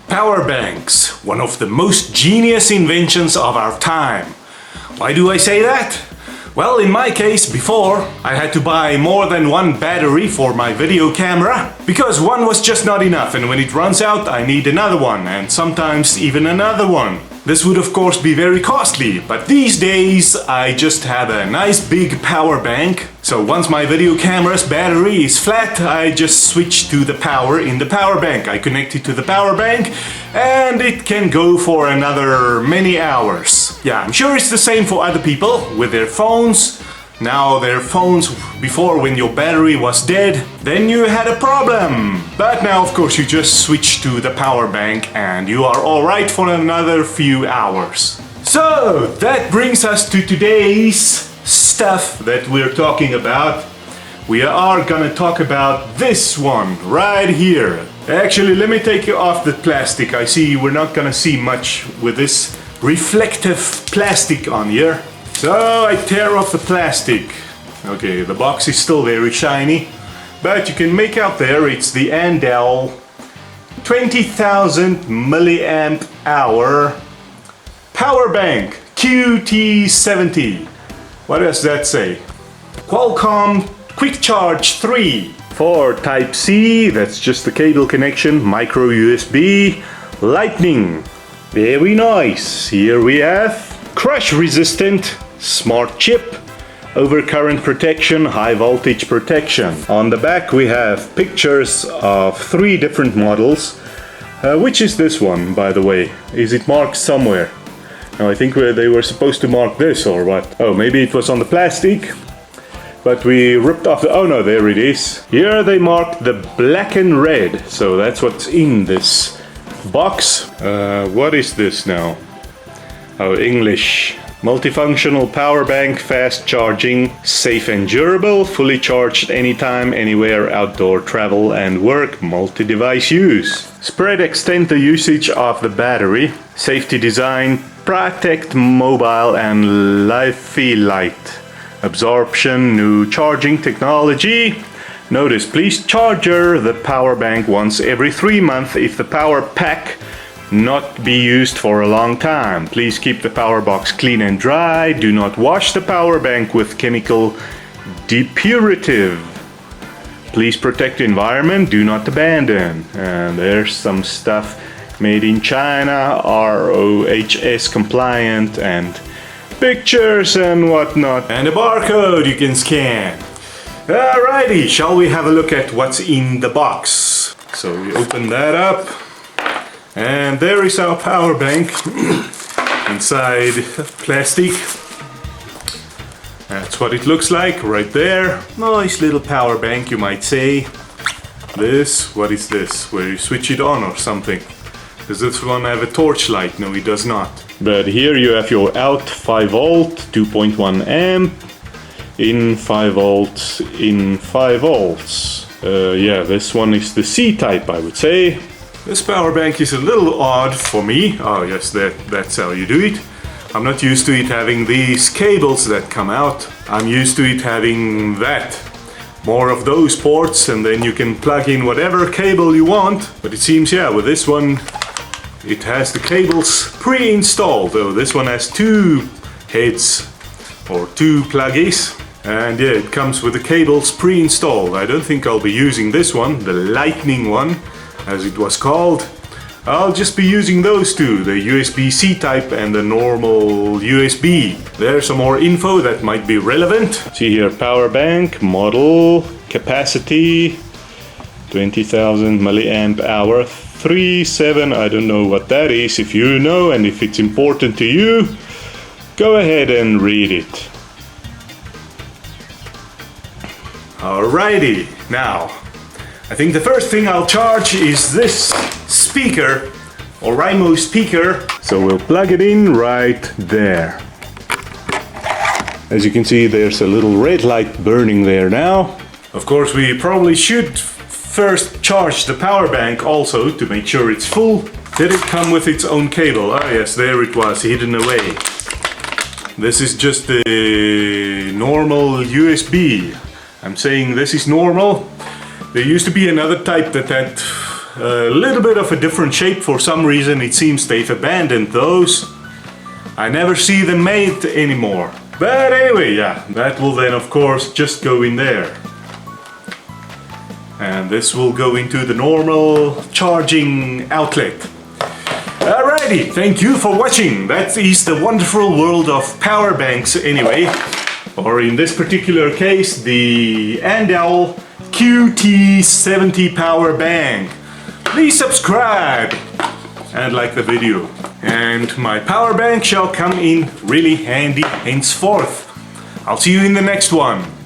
Power banks, one of the most genius inventions of our time. Why do I say that? Well, in my case, before, I had to buy more than one battery for my video camera, because one was just not enough, and when it runs out, I need another one, and sometimes even another one. This would of course be very costly, but these days I just have a nice big power bank. So once my video camera's battery is flat, I just switch to the power in the power bank. I connect it to the power bank and it can go for another many hours. Yeah, I'm sure it's the same for other people with their phones. Now their phones, before when your battery was dead, then you had a problem. But now of course you just switch to the power bank and you are alright for another few hours. So that brings us to today's stuff that we're talking about. We are gonna talk about this one right here. Actually, let me take you off the plastic. I see we're not gonna see much with this reflective plastic on here. So I tear off the plastic. Okay, the box is still very shiny, but you can make out there it's the Andowl 20,000 milliamp hour power bank Q-T70. What does that say? Qualcomm Quick Charge 3 for Type C, that's just the cable connection, micro USB, lightning. Very nice. Here we have crush resistant smart chip, overcurrent protection, high voltage protection. On the back we have pictures of 3 different models. Which is this one, by the way? Is it marked somewhere? No, I think they were supposed to mark this or what? Oh, maybe it was on the plastic, but we ripped off the... oh no, there it is. Here they marked the black and red, so that's what's in this box. What is this now? Oh, English. Multifunctional power bank, fast charging, safe and durable, fully charged anytime, anywhere, outdoor travel and work, multi-device use. Spread, extend the usage of the battery. Safety design, protect mobile and light. Absorption, new charging technology. Notice, please charger the power bank once every 3 months if the power pack not be used for a long time. Please keep the power box clean and dry. Do not wash the power bank with chemical depurative. Please protect the environment. Do not abandon. And there's some stuff made in China, ROHS compliant, and pictures and whatnot. And a barcode you can scan. Alrighty, shall we have a look at what's in the box? So we open that up. And there is our power bank inside plastic. That's what it looks like right there. Nice little power bank, you might say. This, what is this? Where you switch it on or something? Does this one have a torch light? No, it does not. But here you have your out 5 volt, 2.1 amp, in 5 volts, in 5 volts. Yeah, this one is the C type, I would say. This power bank is a little odd for me. Oh yes, that's how you do it. I'm not used to it having these cables that come out. I'm used to it having that. More of those ports, and then you can plug in whatever cable you want. But it seems, yeah, with this one, it has the cables pre-installed. Oh, this one has 2 heads or 2 pluggies. And yeah, it comes with the cables pre-installed. I don't think I'll be using this one, the lightning one, as it was called. I'll just be using those 2, the USB-C type and the normal USB. There's some more info that might be relevant. See here, power bank, model, capacity, 20,000 milliamp hour, 3.7, I don't know what that is. If you know and if it's important to you, go ahead and read it. Alrighty, now, I think the first thing I'll charge is this speaker, or Rimo speaker. So we'll plug it in right there. As you can see, there's a little red light burning there now. Of course, we probably should first charge the power bank also to make sure it's full. Did it come with its own cable? Ah yes, there it was, hidden away. This is just the normal USB. I'm saying this is normal. There used to be another type that had a little bit of a different shape for some reason. It seems they've abandoned those. I never see them made anymore. But anyway, yeah, that will then of course just go in there. And this will go into the normal charging outlet. Alrighty, thank you for watching. That is the wonderful world of power banks anyway. Or in this particular case, the Andowl Q-T70 Power Bank. Please subscribe and like the video. And my power bank shall come in really handy henceforth. I'll see you in the next one.